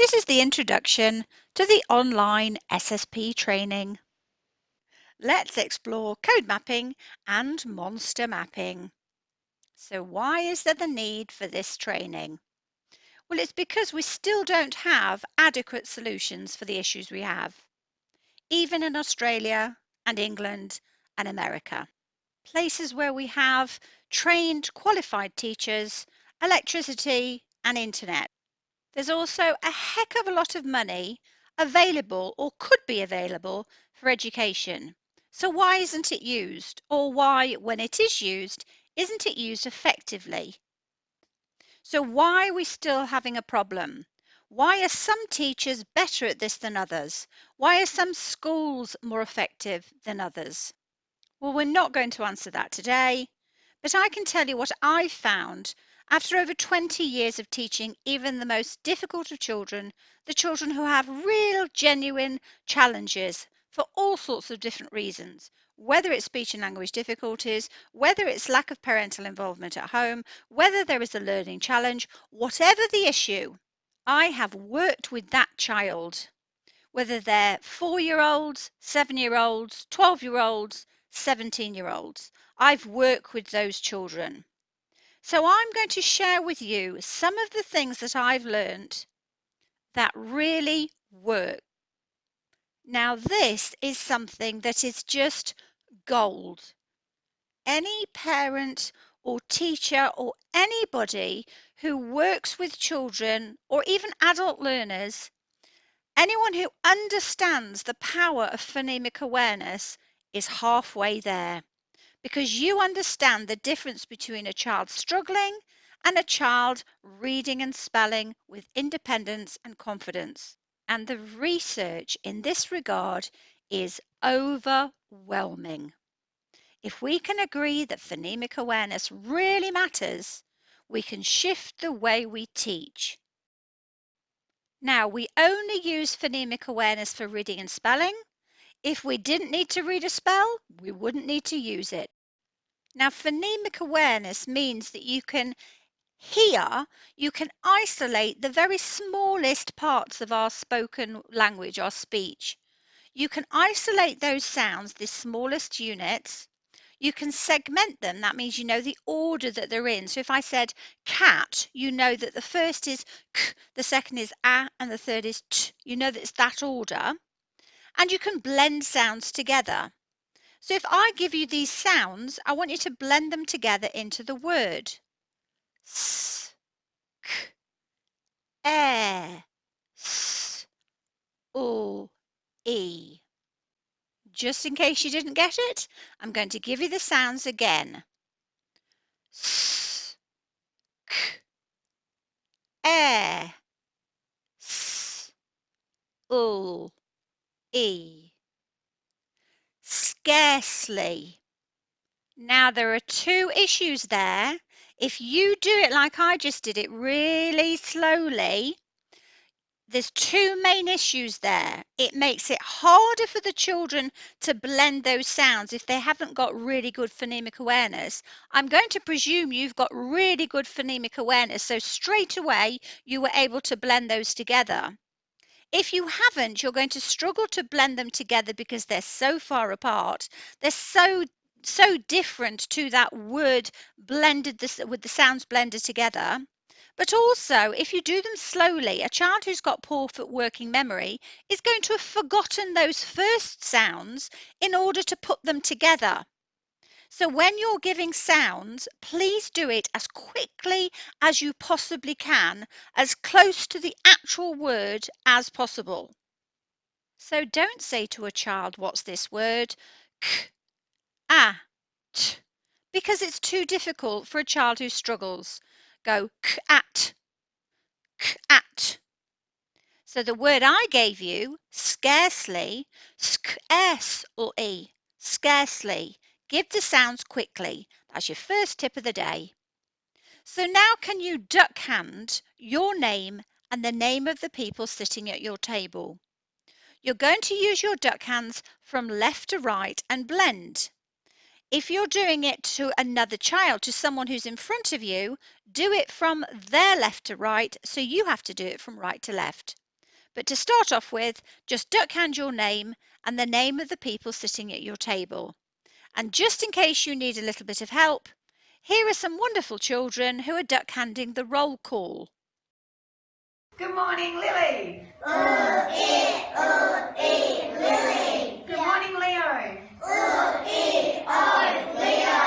This is the introduction to the online SSP training. Let's explore code mapping and monster mapping. So why is there the need for this training? Well, it's because we still don't have adequate solutions for the issues we have, even in Australia and England and America, places where we have trained, qualified teachers, electricity and internet. There's also a heck of a lot of money available or could be available for education. So why isn't it used? Or why, when it is used, isn't it used effectively? So why are we still having a problem? Why are some teachers better at this than others? Why are some schools more effective than others? Well, we're not going to answer that today, but I can tell you what I've found after over 20 years of teaching even the most difficult of children, the children who have real, genuine challenges for all sorts of different reasons, whether it's speech and language difficulties, whether it's lack of parental involvement at home, whether there is a learning challenge, whatever the issue, I have worked with that child, whether they're 4-year-olds, 7-year-olds, 12-year-olds, 17-year-olds. I've worked with those children. So I'm going to share with you some of the things that I've learned that really work. Now, this is something that is just gold. Any parent or teacher or anybody who works with children or even adult learners, anyone who understands the power of phonemic awareness is halfway there, because you understand the difference between a child struggling and a child reading and spelling with independence and confidence. And the research in this regard is overwhelming. If we can agree that phonemic awareness really matters, we can shift the way we teach. Now, we only use phonemic awareness for reading and spelling. If we didn't need to read or spell, we wouldn't need to use it. Now, phonemic awareness means that you can hear, you can isolate the very smallest parts of our spoken language, our speech. You can isolate those sounds, the smallest units. You can segment them. That means you know the order that they're in. So if I said cat, you know that the first is k, the second is a, and the third is t. You know that it's that order. And you can blend sounds together. So if I give you these sounds, I want you to blend them together into the word. S, k, e, s, u, e. Just in case you didn't get it, I'm going to give you the sounds again. S, k, e, s, u, e. Scarcely. Now there are two issues there. If you do it like I just did it, really slowly, there's two main issues there. It makes it harder for the children to blend those sounds if they haven't got really good phonemic awareness. I'm going to presume you've got really good phonemic awareness, so straight away you were able to blend those together. If you haven't, you're going to struggle to blend them together because they're so far apart. They're so different to that word blended with the sounds blended together. But also, if you do them slowly, a child who's got poor working memory is going to have forgotten those first sounds in order to put them together. So when you're giving sounds, please do it as quickly as you possibly can, as close to the actual word as possible. So don't say to a child, "What's this word?" K, a, t, because it's too difficult for a child who struggles. Go k at, k at. So the word I gave you, scarcely, sk, s, or e, scarcely. Give the sounds quickly. That's your first tip of the day. So now can you duck hand your name and the name of the people sitting at your table? You're going to use your duck hands from left to right and blend. If you're doing it to another child, to someone who's in front of you, do it from their left to right, so you have to do it from right to left. But to start off with, just duck hand your name and the name of the people sitting at your table. And just in case you need a little bit of help, here are some wonderful children who are duck handing the roll call. Good morning, Lily. Lily. Good morning, Leo. Leo.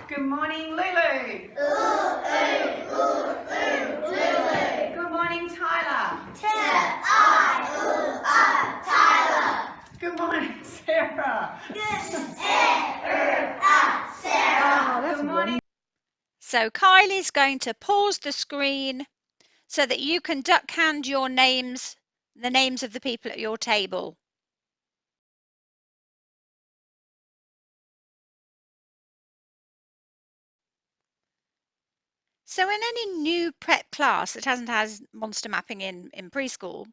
Good morning, Lulu. Lulu. Good morning, Tyler. Tyler. Good morning, Sarah. Sarah. Good morning. So Kylie's going to pause the screen so that you can duck hand your names, the names of the people at your table. So in any new prep class that hasn't had monster mapping in preschool,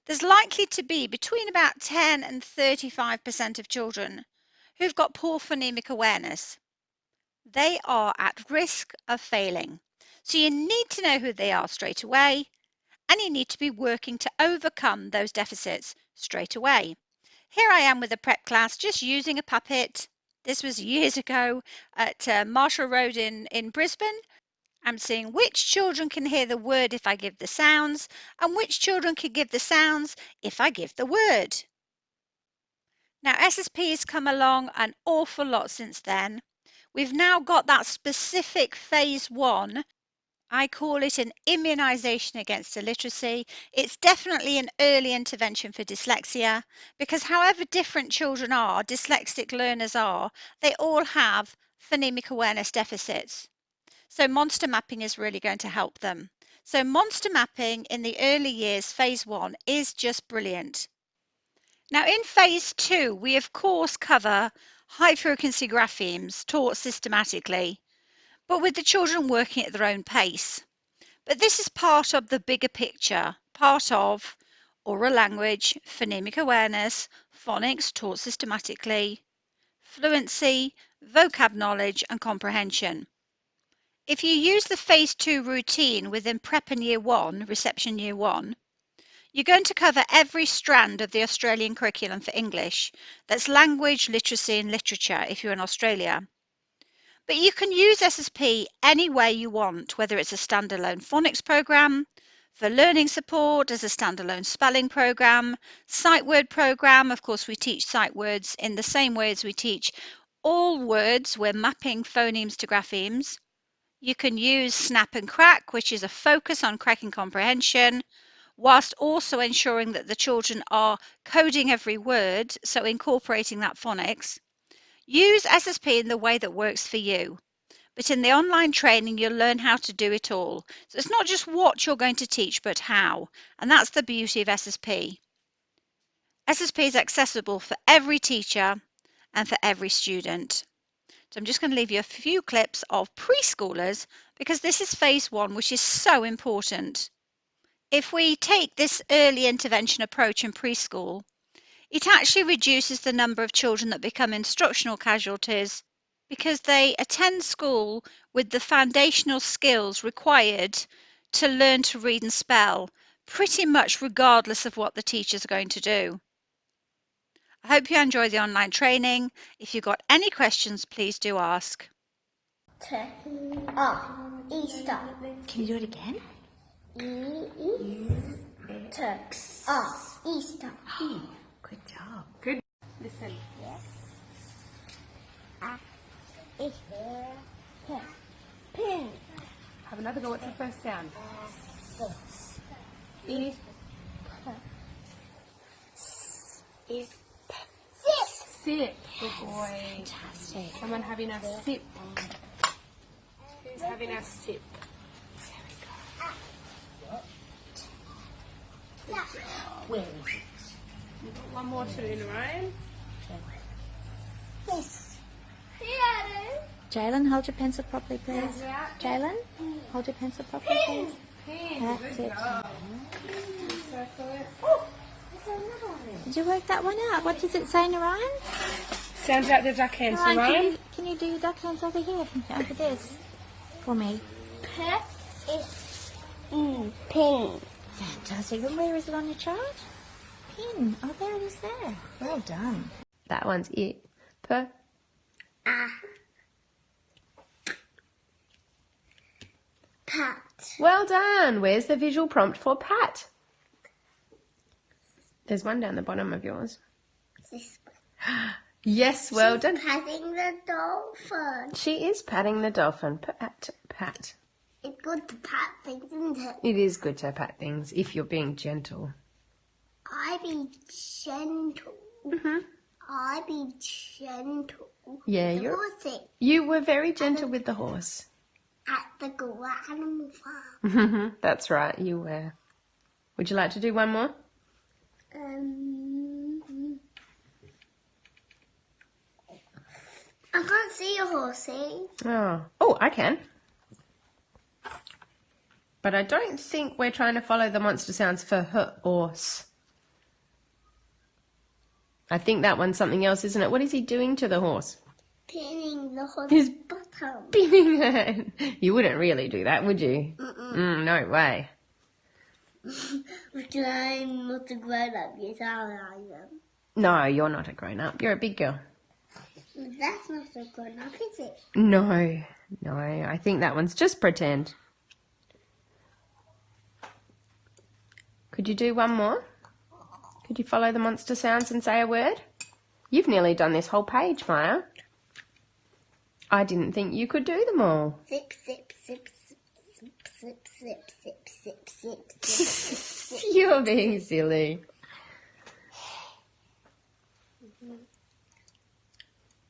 there's likely to be between about 10 and 35% of children who've got poor phonemic awareness. They are at risk of failing. So you need to know who they are straight away, and you need to be working to overcome those deficits straight away. Here I am with a prep class just using a puppet. This was years ago at Marshall Road in Brisbane. I'm seeing which children can hear the word if I give the sounds, and which children can give the sounds if I give the word. Now, SSP has come along an awful lot since then. We've now got that specific phase 1. I call it an immunisation against illiteracy. It's definitely an early intervention for dyslexia, because however different children are, dyslexic learners are, they all have phonemic awareness deficits. So monster mapping is really going to help them. So monster mapping in the early years, phase 1, is just brilliant. Now in phase 2, we of course cover high frequency graphemes taught systematically, but with the children working at their own pace. But this is part of the bigger picture, part of oral language, phonemic awareness, phonics taught systematically, fluency, vocab knowledge and comprehension. If you use the phase 2 routine within prep and year 1, reception year 1, you're going to cover every strand of the Australian curriculum for English. That's language, literacy and literature if you're in Australia. But you can use SSP any way you want, whether it's a standalone phonics program, for learning support as a standalone spelling program, sight word program. Of course, we teach sight words in the same way as we teach all words. We're mapping phonemes to graphemes. You can use Snap and Crack, which is a focus on cracking comprehension, whilst also ensuring that the children are coding every word, so incorporating that phonics. Use SSP in the way that works for you. But in the online training, you'll learn how to do it all. So it's not just what you're going to teach, but how. And that's the beauty of SSP. SSP is accessible for every teacher and for every student. So I'm just going to leave you a few clips of preschoolers because this is phase 1, which is so important. If we take this early intervention approach in preschool, it actually reduces the number of children that become instructional casualties because they attend school with the foundational skills required to learn to read and spell, pretty much regardless of what the teachers are going to do. I hope you enjoy the online training. If you've got any questions, please do ask. Easter. Can you do it again? Easter. Easter. Good job. Good. Listen. Yes. Pin. Have another go. What's the first sound? E. Sip. Sip. Good boy. Fantastic. Someone having a sip. Who's having a sip? Where is it? You've got one more to do, Ryan. Yes. Jalen, hold your pencil properly, please. Jalen, hold your pencil properly, please. Pen. That's Good it. job. Circle it. Oh, there's another one. Did you work that one out? What does it say, Narayan? Sounds like the duck hands, Ryan. Can you do your duck hands over here, over this, for me? Pet is pink. Fantastic. Fantastic. And where is it on your chart? Pin. Oh, there it is there. Well done. That one's it. P. Pat. Well done. Where's the visual prompt for pat? There's one down the bottom of yours. This one. Yes, well done. Patting the dolphin. She is patting the dolphin. Pat, pat. It's good to pat things, isn't it? It is good to pat things if you're being gentle. I be gentle. I be gentle. Yeah, with the you're. horsey You were very gentle with the horse. at the Go Animal Farm. That's right, you were. Would you like to do one more? I can't see a horsey. Oh, I can. But I don't think we're trying to follow the monster sounds for horse. I think that one's something else, isn't it? What is he doing to the horse? Pinning the He's horse's bottom. Pinning it. You wouldn't really do that, would you? No way. Because I'm not a grown-up, yes I am. No, you're not a grown-up. You're a big girl. That's not a grown-up, is it? No. I think that one's just pretend. Could you do one more? Could you follow the monster sounds and say a word? You've nearly done this whole page, Maya. I didn't think you could do them all. Sip, sip, sip, sip, sip, sip, sip, sip, sip, sip, sip. You're being silly.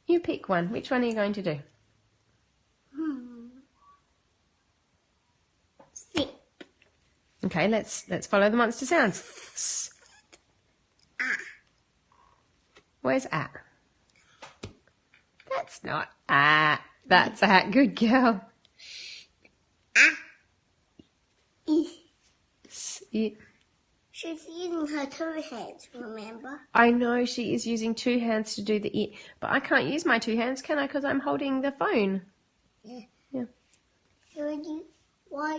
You pick one. Which one are you going to do? Sip. Okay, let's follow the monster sounds. S. Where's ah? That's not ah. That's ah. Good girl. S, I. She's using her two hands, remember? I know she is using two hands to do the it, but I can't use my two hands, can I? Because I'm holding the phone. Yeah. Why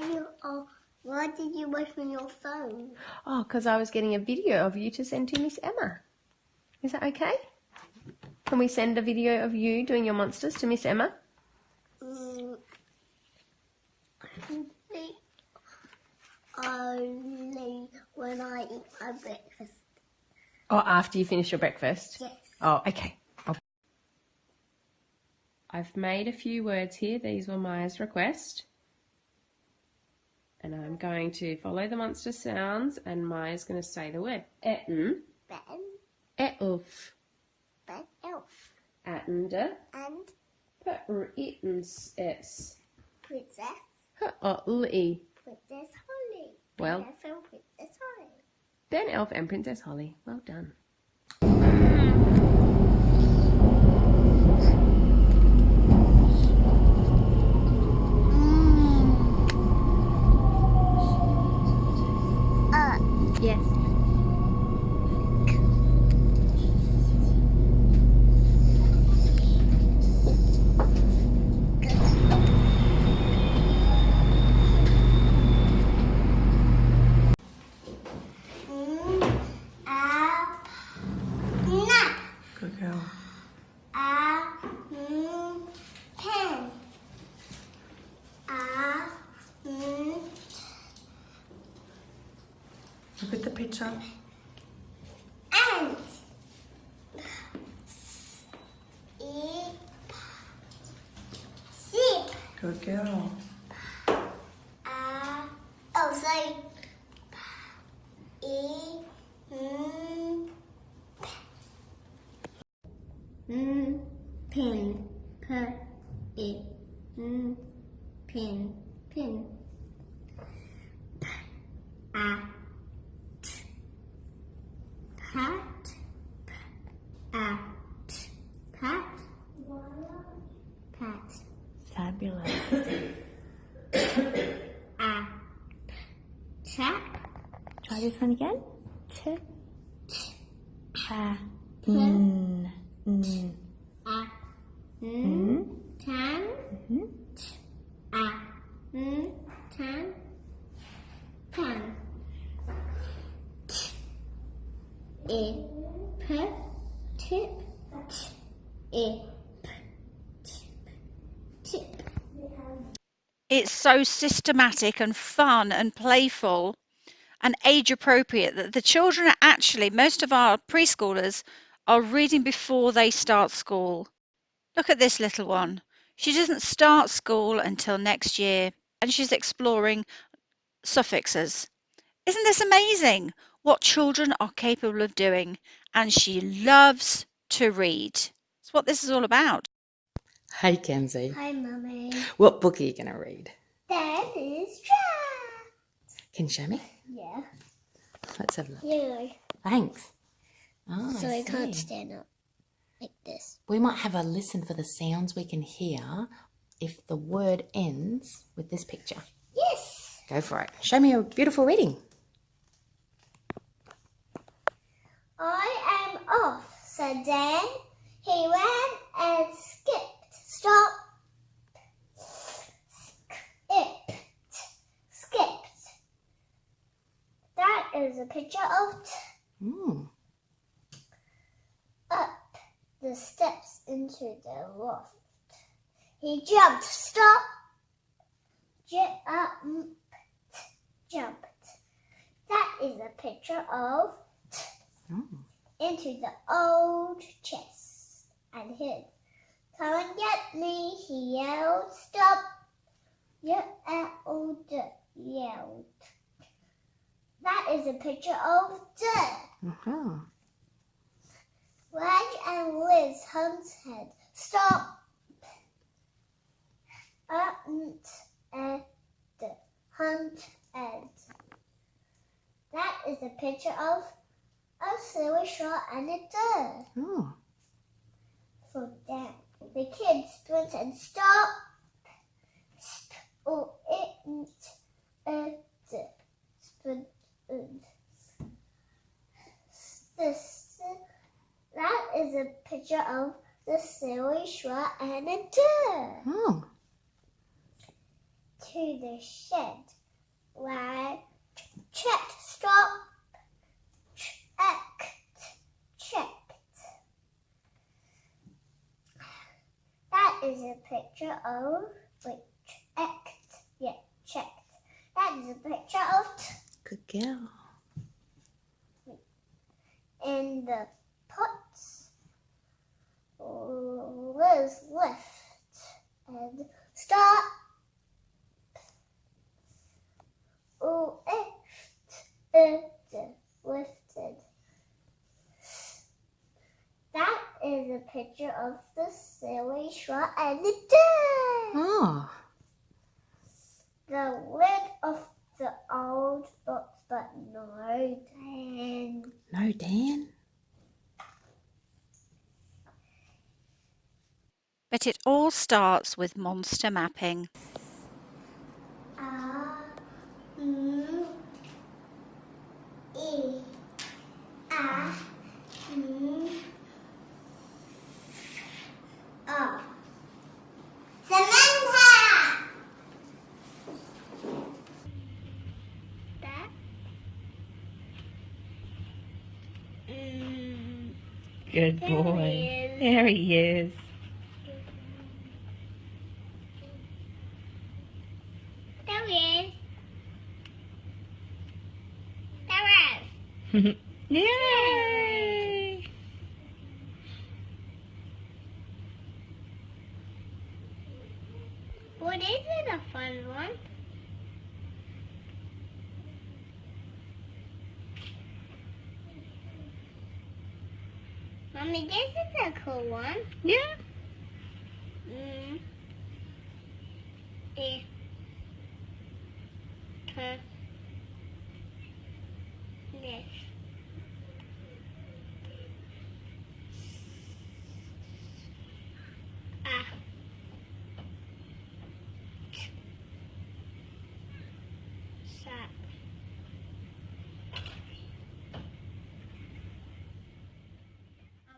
did you open your phone? Oh, because I was getting a video of you to send to Miss Emma. Is that okay? Can we send a video of you doing your monsters to Miss Emma? Only when I eat my breakfast. Oh, after you finish your breakfast? Yes. Oh, okay. I've made a few words here. These were Maya's request. And I'm going to follow the monster sounds, and Maya's going to say the word. Etten. Ben. Elf. Ben elf. Atende. And Peritens es. princess. Li. Princess Holly. Well. Ben elf and Princess Holly. Ben Elf and Princess Holly. Well done. Yes. Good girl. Pen. Look at the picture. And sip. Good girl. Sorry. Pin. Pin. Pat. Fabulous. Tap. Try this one again. T. Tan. Tan. Tan. tip, tip. It's so systematic and fun and playful and age appropriate that the children are actually, most of our preschoolers are reading before they start school. Look at this little one. She doesn't start school until next year and she's exploring suffixes. Isn't this amazing what children are capable of doing? And she loves to read. That's what this is all about. Hey Kenzie, Hi, Mummy. what book are you going to read? That is Jack. Can you show me? Yeah. Let's have a look. Yeah. Thanks. Oh, So I can't see. stand up like this. We might have a listen for the sounds we can hear if the word ends with this picture. Yes. Go for it. Show me a beautiful reading. I am off, said Dan. He ran and skipped. Stop. Skipped. That is a picture of up the steps into the loft. He jumped. Stop. Jumped. That is a picture of into the old chest and hid. Come and get me, he yelled. Stop. Yelled. That is a picture of dirt. Rag and Liz Hunt's head. Stop. Hunt Ed. That is a picture of a silver shot and a dirt. For Dan. The kids sprinted. Stop. That is a picture of the silly shot and a dirt. To the shed. Why? Checked. Stop. Checked. That is a picture of checked. That is a picture of Good girl. in the pots. Liz lift and stop. Lifted. That is a picture of the silly shot and the dirt. The lid of the old box, but no Dan. No, Dan. But it all starts with monster mapping. Samantha! That? Good boy. There he is. There he is. There is. Yay! What is it, a fun one? Mommy, this is a cool one. Yeah. This.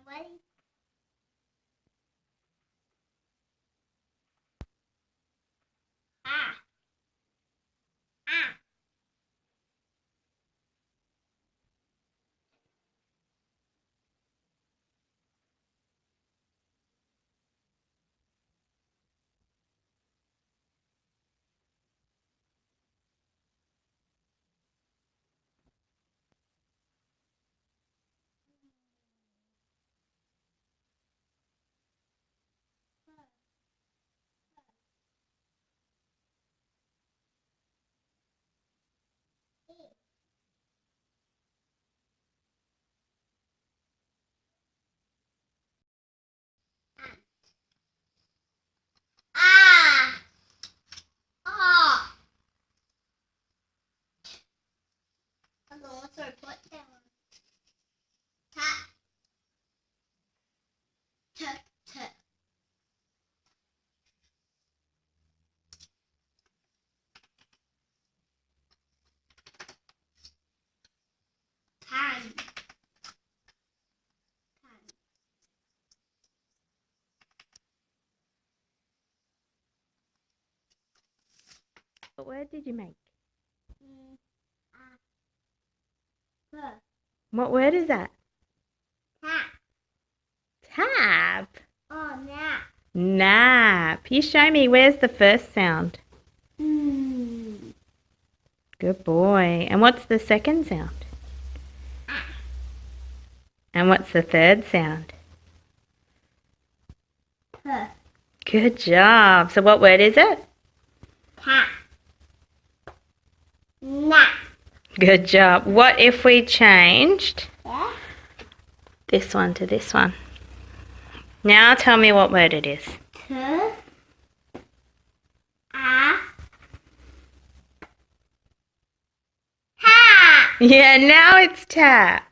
Ready? Tan. What word did you make? Tap. What word is that? Tap. Tap. Oh, nap. Nap. You show me. Where's the first sound? Good boy. And what's the second sound? And what's the third sound? Puh. Good job. So what word is it? Tap. Nap. Good job. What if we changed Yeah. this one to this one? Now tell me what word it is. T. A. Tap. Yeah, now it's tap.